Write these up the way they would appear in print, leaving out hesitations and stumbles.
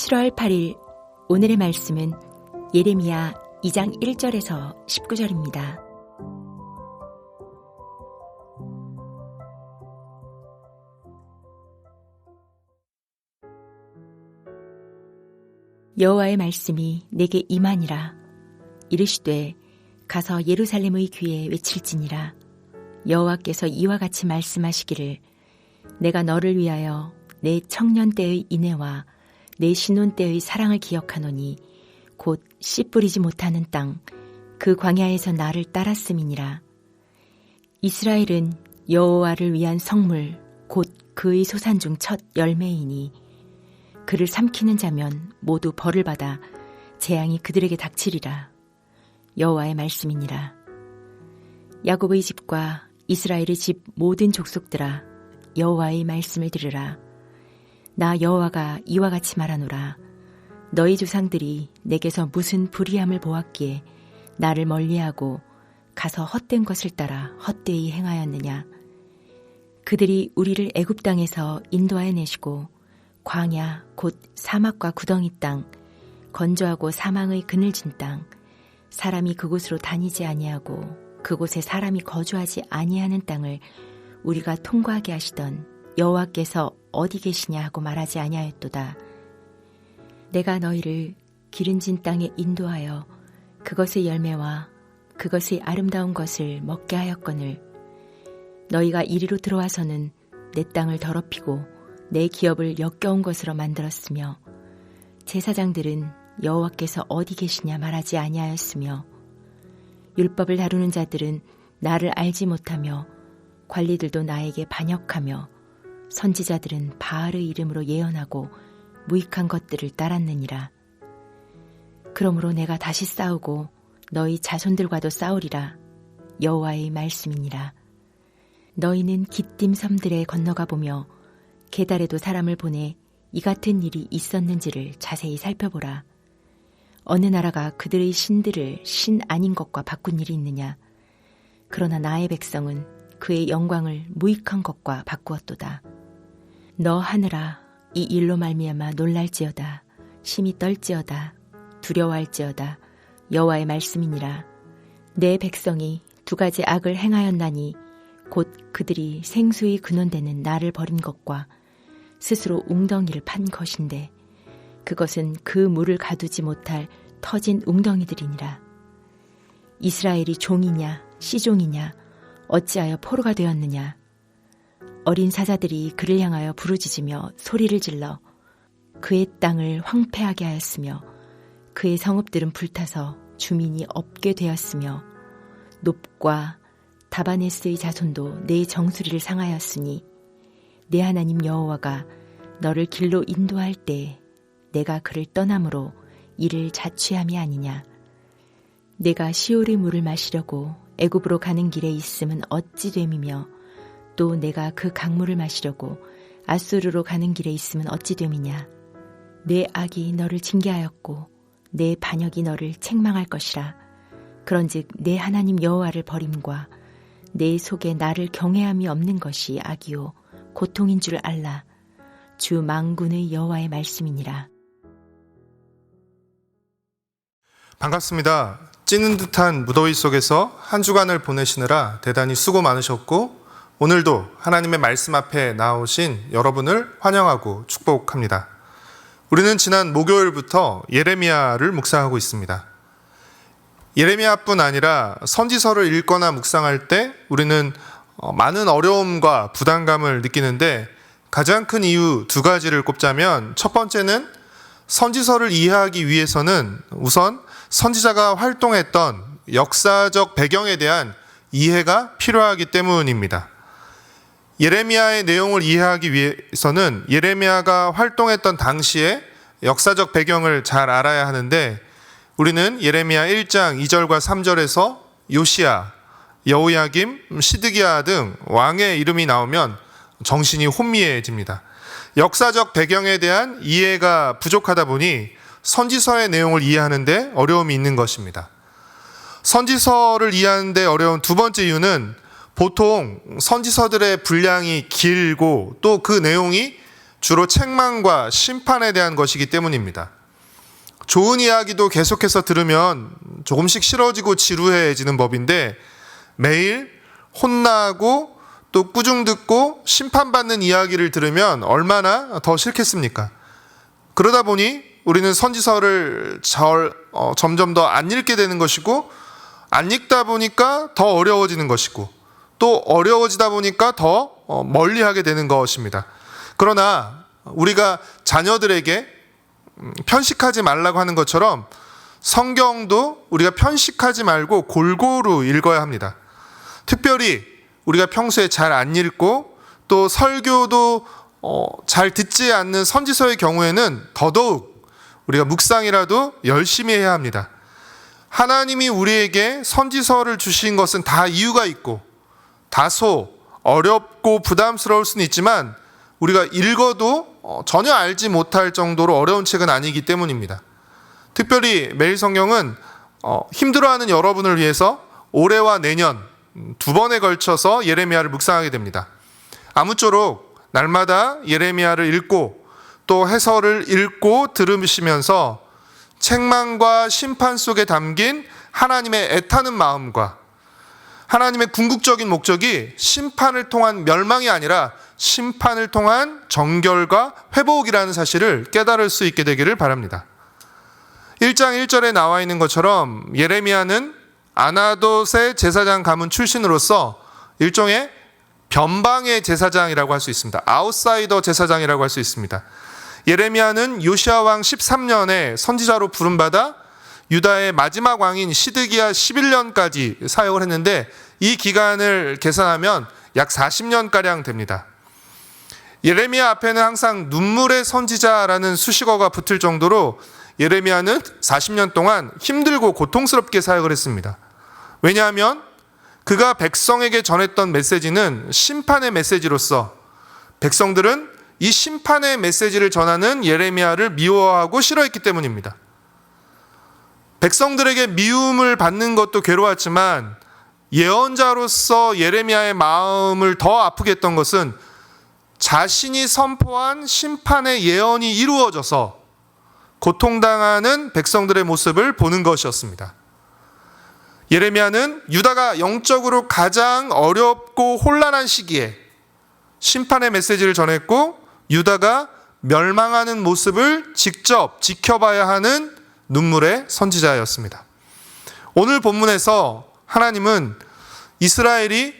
7월 8일 오늘의 말씀은 예레미야 2장 1절에서 19절입니다. 여호와의 말씀이 내게 임하니라. 이르시되 가서 예루살렘의 귀에 외칠지니라. 여호와께서 이와 같이 말씀하시기를 내가 너를 위하여 내 청년 때의 인애와 내 신혼 때의 사랑을 기억하노니 곧 씨 뿌리지 못하는 땅 그 광야에서 나를 따랐음이니라. 이스라엘은 여호와를 위한 성물 곧 그의 소산 중 첫 열매이니 그를 삼키는 자면 모두 벌을 받아 재앙이 그들에게 닥치리라. 여호와의 말씀이니라. 야곱의 집과 이스라엘의 집 모든 족속들아 여호와의 말씀을 들으라. 나 여호와가 이와 같이 말하노라. 너희 조상들이 내게서 무슨 불의함을 보았기에 나를 멀리하고 가서 헛된 것을 따라 헛되이 행하였느냐. 그들이 우리를 애굽 땅에서 인도하여 내시고 광야 곧 사막과 구덩이 땅 건조하고 사망의 그늘진 땅 사람이 그곳으로 다니지 아니하고 그곳에 사람이 거주하지 아니하는 땅을 우리가 통과하게 하시던 여호와께서 어디 계시냐 하고 말하지 아니하였도다. 내가 너희를 기름진 땅에 인도하여 그것의 열매와 그것의 아름다운 것을 먹게 하였거늘 너희가 이리로 들어와서는 내 땅을 더럽히고 내 기업을 역겨운 것으로 만들었으며 제사장들은 여호와께서 어디 계시냐 말하지 아니하였으며 율법을 다루는 자들은 나를 알지 못하며 관리들도 나에게 반역하며 선지자들은 바알의 이름으로 예언하고 무익한 것들을 따랐느니라. 그러므로 내가 다시 싸우고 너희 자손들과도 싸우리라. 여호와의 말씀이니라. 너희는 기띔 섬들에 건너가 보며 게달에도 사람을 보내 이 같은 일이 있었는지를 자세히 살펴보라. 어느 나라가 그들의 신들을 신 아닌 것과 바꾼 일이 있느냐. 그러나 나의 백성은 그의 영광을 무익한 것과 바꾸었도다. 너 하늘아 이 일로 말미암아 놀랄지어다. 심히 떨지어다. 두려워할지어다. 여호와의 말씀이니라. 내 백성이 두 가지 악을 행하였나니 곧 그들이 생수의 근원되는 나를 버린 것과 스스로 웅덩이를 판 것인데 그것은 그 물을 가두지 못할 터진 웅덩이들이니라. 이스라엘이 종이냐 시종이냐 어찌하여 포로가 되었느냐. 어린 사자들이 그를 향하여 부르짖으며 소리를 질러 그의 땅을 황폐하게 하였으며 그의 성읍들은 불타서 주민이 없게 되었으며 놉과 다바네스의 자손도 내 정수리를 상하였으니 내 하나님 여호와가 너를 길로 인도할 때 내가 그를 떠남으로 이를 자취함이 아니냐. 내가 시올의 물을 마시려고 애굽으로 가는 길에 있음은 어찌 됨이며 또 내가 그 강물을 마시려고 아수르로 가는 길에 있음은 어찌 됨이냐. 내 악이 너를 징계하였고 내 반역이 너를 책망할 것이라. 그런즉 내 하나님 여호와를 버림과 내 속에 나를 경외함이 없는 것이 악이요 고통인 줄 알라. 주 만군의 여호와의 말씀이니라. 반갑습니다. 찌는 듯한 무더위 속에서 한 주간을 보내시느라 대단히 수고 많으셨고 오늘도 하나님의 말씀 앞에 나오신 여러분을 환영하고 축복합니다. 우리는 지난 목요일부터 예레미야를 묵상하고 있습니다. 예레미야뿐 아니라 선지서를 읽거나 묵상할 때 우리는 많은 어려움과 부담감을 느끼는데 가장 큰 이유 두 가지를 꼽자면 첫 번째는 선지서를 이해하기 위해서는 우선 선지자가 활동했던 역사적 배경에 대한 이해가 필요하기 때문입니다. 예레미야의 내용을 이해하기 위해서는 예레미야가 활동했던 당시의 역사적 배경을 잘 알아야 하는데 우리는 예레미야 1장 2절과 3절에서 요시야, 여호야김, 시드기야 등 왕의 이름이 나오면 정신이 혼미해집니다. 역사적 배경에 대한 이해가 부족하다 보니 선지서의 내용을 이해하는데 어려움이 있는 것입니다. 선지서를 이해하는데 어려운 두 번째 이유는 보통 선지서들의 분량이 길고 또 그 내용이 주로 책망과 심판에 대한 것이기 때문입니다. 좋은 이야기도 계속해서 들으면 조금씩 싫어지고 지루해지는 법인데 매일 혼나고 또 꾸중 듣고 심판받는 이야기를 들으면 얼마나 더 싫겠습니까? 그러다 보니 우리는 선지서를 점점 더 안 읽게 되는 것이고, 안 읽다 보니까 더 어려워지는 것이고, 또 어려워지다 보니까 더 멀리하게 되는 것입니다. 그러나 우리가 자녀들에게 편식하지 말라고 하는 것처럼 성경도 우리가 편식하지 말고 골고루 읽어야 합니다. 특별히 우리가 평소에 잘 안 읽고 또 설교도 잘 듣지 않는 선지서의 경우에는 더더욱 우리가 묵상이라도 열심히 해야 합니다. 하나님이 우리에게 선지서를 주신 것은 다 이유가 있고 다소 어렵고 부담스러울 수는 있지만 우리가 읽어도 전혀 알지 못할 정도로 어려운 책은 아니기 때문입니다. 특별히 매일 성경은 힘들어하는 여러분을 위해서 올해와 내년 두 번에 걸쳐서 예레미야를 묵상하게 됩니다. 아무쪼록 날마다 예레미야를 읽고 또 해설을 읽고 들으시면서 책망과 심판 속에 담긴 하나님의 애타는 마음과 하나님의 궁극적인 목적이 심판을 통한 멸망이 아니라 심판을 통한 정결과 회복이라는 사실을 깨달을 수 있게 되기를 바랍니다. 1장 1절에 나와 있는 것처럼 예레미야는 아나돗의 제사장 가문 출신으로서 일종의 변방의 제사장이라고 할 수 있습니다. 아웃사이더 제사장이라고 할 수 있습니다. 예레미야는 요시야 왕 13년에 선지자로 부름받아 유다의 마지막 왕인 시드기야 11년까지 사역을 했는데 이 기간을 계산하면 약 40년가량 됩니다. 예레미야 앞에는 항상 눈물의 선지자라는 수식어가 붙을 정도로 예레미야는 40년 동안 힘들고 고통스럽게 사역을 했습니다. 왜냐하면 그가 백성에게 전했던 메시지는 심판의 메시지로서 백성들은 이 심판의 메시지를 전하는 예레미야를 미워하고 싫어했기 때문입니다. 백성들에게 미움을 받는 것도 괴로웠지만 예언자로서 예레미야의 마음을 더 아프게 했던 것은 자신이 선포한 심판의 예언이 이루어져서 고통당하는 백성들의 모습을 보는 것이었습니다. 예레미야는 유다가 영적으로 가장 어렵고 혼란한 시기에 심판의 메시지를 전했고 유다가 멸망하는 모습을 직접 지켜봐야 하는 눈물의 선지자였습니다. 오늘 본문에서 하나님은 이스라엘이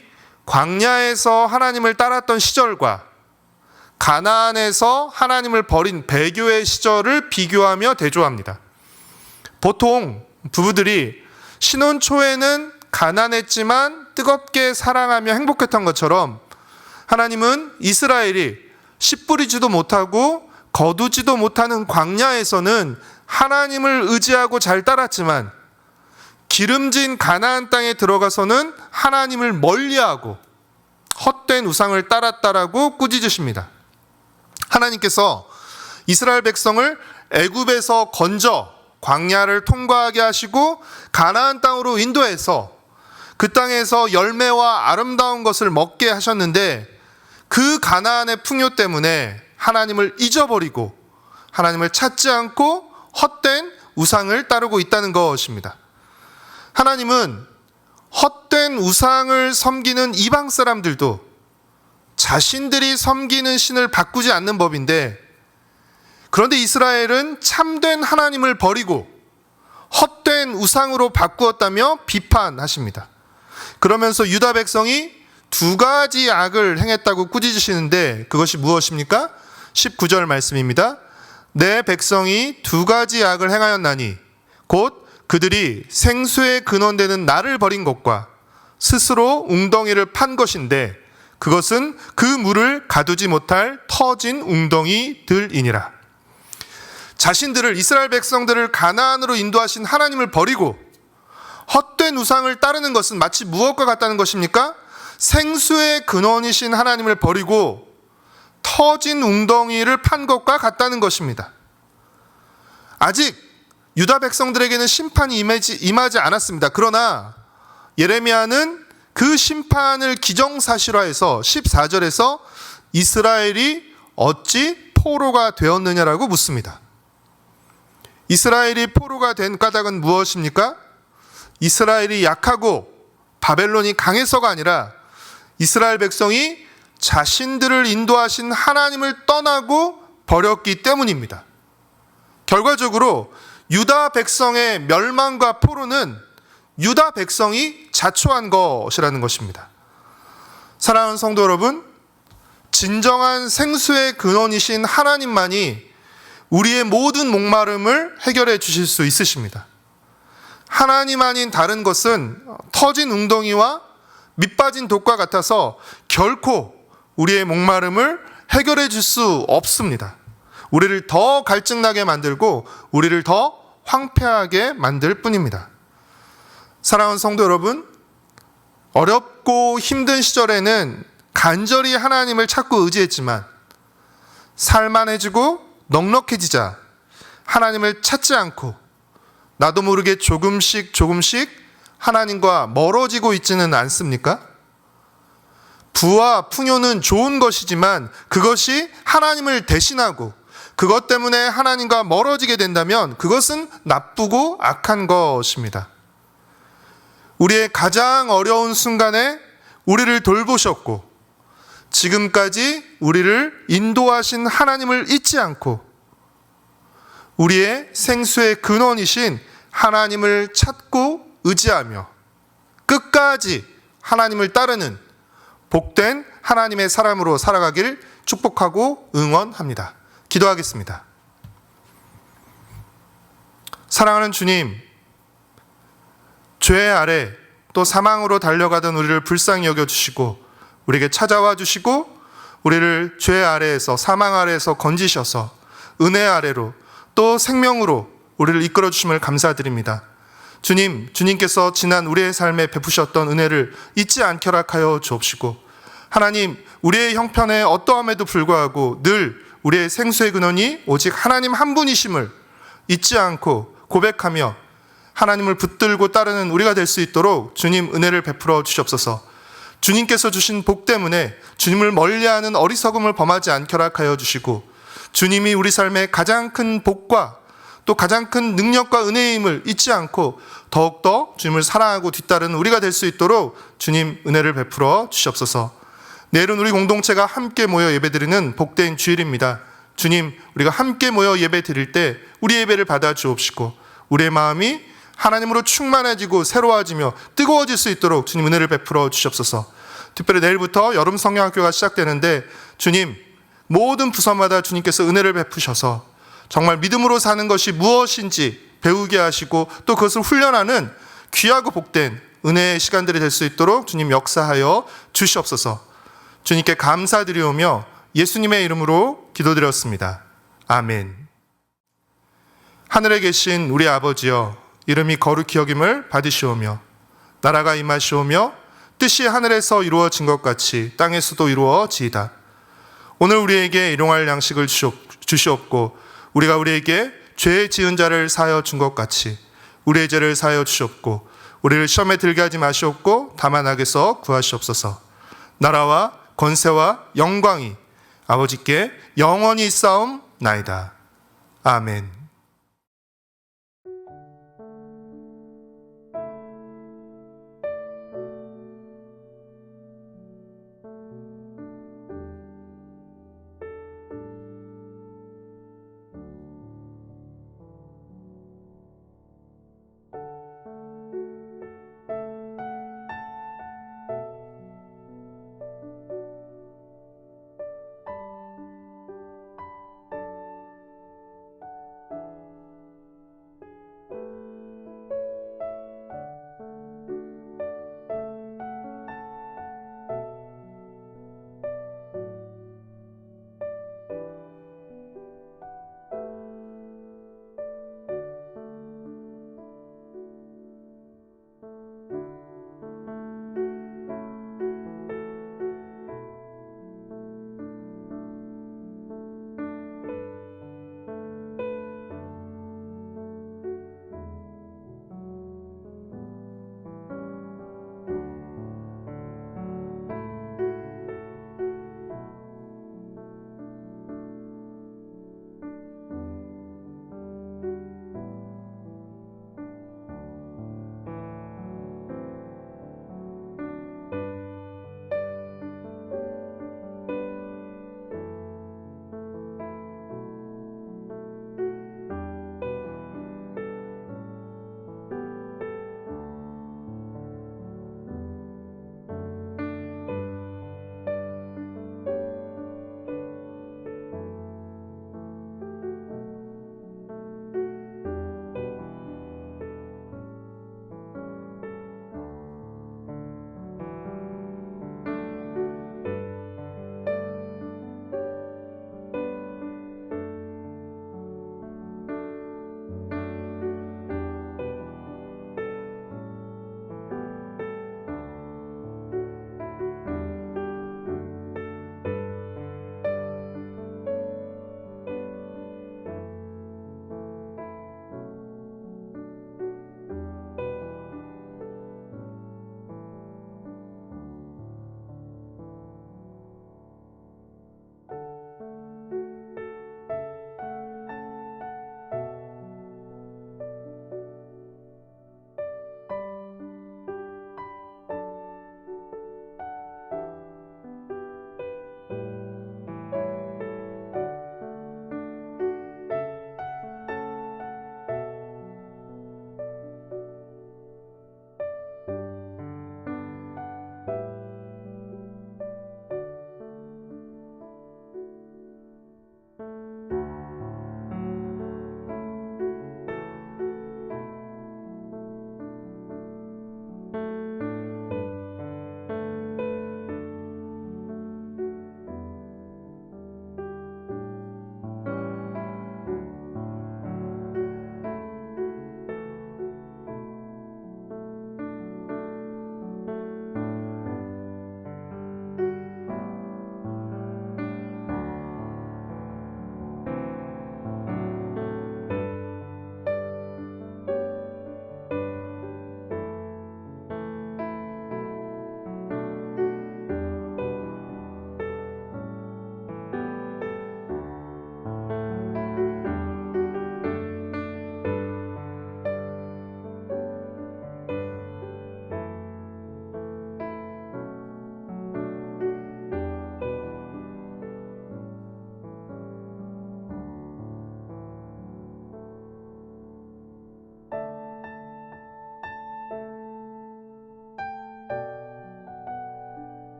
광야에서 하나님을 따랐던 시절과 가나안에서 하나님을 버린 배교의 시절을 비교하며 대조합니다. 보통 부부들이 신혼 초에는 가난했지만 뜨겁게 사랑하며 행복했던 것처럼 하나님은 이스라엘이 씨 뿌리지도 못하고 거두지도 못하는 광야에서는 하나님을 의지하고 잘 따랐지만 기름진 가나안 땅에 들어가서는 하나님을 멀리하고 헛된 우상을 따랐다라고 꾸짖으십니다. 하나님께서 이스라엘 백성을 애굽에서 건져 광야를 통과하게 하시고 가나안 땅으로 인도해서 그 땅에서 열매와 아름다운 것을 먹게 하셨는데 그 가나안의 풍요 때문에 하나님을 잊어버리고 하나님을 찾지 않고 헛된 우상을 따르고 있다는 것입니다. 하나님은 헛된 우상을 섬기는 이방 사람들도 자신들이 섬기는 신을 바꾸지 않는 법인데, 그런데 이스라엘은 참된 하나님을 버리고 헛된 우상으로 바꾸었다며 비판하십니다. 그러면서 유다 백성이 두 가지 악을 행했다고 꾸짖으시는데 그것이 무엇입니까? 19절 말씀입니다. 내 백성이 두 가지 악을 행하였나니 곧 그들이 생수의 근원되는 나를 버린 것과 스스로 웅덩이를 판 것인데 그것은 그 물을 가두지 못할 터진 웅덩이들이니라. 자신들을, 이스라엘 백성들을 가나안으로 인도하신 하나님을 버리고 헛된 우상을 따르는 것은 마치 무엇과 같다는 것입니까? 생수의 근원이신 하나님을 버리고 터진 웅덩이를 판 것과 같다는 것입니다. 아직 유다 백성들에게는 심판이 임하지 않았습니다. 그러나 예레미야는 그 심판을 기정사실화해서 14절에서 이스라엘이 어찌 포로가 되었느냐라고 묻습니다. 이스라엘이 포로가 된 까닭은 무엇입니까? 이스라엘이 약하고 바벨론이 강해서가 아니라 이스라엘 백성이 자신들을 인도하신 하나님을 떠나고 버렸기 때문입니다. 결과적으로 유다 백성의 멸망과 포로는 유다 백성이 자초한 것이라는 것입니다. 사랑하는 성도 여러분, 진정한 생수의 근원이신 하나님만이 우리의 모든 목마름을 해결해 주실 수 있으십니다. 하나님 아닌 다른 것은 터진 웅덩이와 밑빠진 독과 같아서 결코 우리의 목마름을 해결해 줄 수 없습니다. 우리를 더 갈증나게 만들고 우리를 더 황폐하게 만들 뿐입니다. 사랑하는 성도 여러분, 어렵고 힘든 시절에는 간절히 하나님을 찾고 의지했지만 살만해지고 넉넉해지자 하나님을 찾지 않고 나도 모르게 조금씩 하나님과 멀어지고 있지는 않습니까? 부와 풍요는 좋은 것이지만 그것이 하나님을 대신하고 그것 때문에 하나님과 멀어지게 된다면 그것은 나쁘고 악한 것입니다. 우리의 가장 어려운 순간에 우리를 돌보셨고 지금까지 우리를 인도하신 하나님을 잊지 않고 우리의 생수의 근원이신 하나님을 찾고 의지하며 끝까지 하나님을 따르는 복된 하나님의 사람으로 살아가길 축복하고 응원합니다. 기도하겠습니다. 사랑하는 주님, 죄 아래 또 사망으로 달려가던 우리를 불쌍히 여겨주시고 우리에게 찾아와 주시고 우리를 죄 아래에서 사망 아래에서 건지셔서 은혜 아래로 또 생명으로 우리를 이끌어 주심을 감사드립니다. 주님, 주님께서 지난 우리의 삶에 베푸셨던 은혜를 잊지 않게 하여 주옵시고 하나님, 우리의 형편에 어떠함에도 불구하고 늘 우리의 생수의 근원이 오직 하나님 한 분이심을 잊지 않고 고백하며 하나님을 붙들고 따르는 우리가 될 수 있도록 주님 은혜를 베풀어 주시옵소서. 주님께서 주신 복 때문에 주님을 멀리하는 어리석음을 범하지 않게 하여 주시고 주님이 우리 삶의 가장 큰 복과 또 가장 큰 능력과 은혜임을 잊지 않고 더욱더 주님을 사랑하고 뒤따르는 우리가 될 수 있도록 주님 은혜를 베풀어 주시옵소서. 내일은 우리 공동체가 함께 모여 예배드리는 복된 주일입니다. 주님, 우리가 함께 모여 예배 드릴 때 우리 예배를 받아 주옵시고 우리의 마음이 하나님으로 충만해지고 새로워지며 뜨거워질 수 있도록 주님 은혜를 베풀어 주시옵소서. 특별히 내일부터 여름 성경학교가 시작되는데 주님, 모든 부서마다 주님께서 은혜를 베푸셔서 정말 믿음으로 사는 것이 무엇인지 배우게 하시고 또 그것을 훈련하는 귀하고 복된 은혜의 시간들이 될 수 있도록 주님 역사하여 주시옵소서. 주님께 감사드리오며 예수님의 이름으로 기도드렸습니다. 아멘. 하늘에 계신 우리 아버지여, 이름이 거룩히 여김을 받으시오며 나라가 임하시오며 뜻이 하늘에서 이루어진 것 같이 땅에서도 이루어지이다. 오늘 우리에게 일용할 양식을 주시옵고 우리가 우리에게 죄 지은 자를 사하여 준 것 같이 우리의 죄를 사하여 주시옵고 우리를 시험에 들게 하지 마시옵고 다만 악에서 구하시옵소서. 나라와 권세와 영광이 아버지께 영원히 있사옵나이다. 아멘.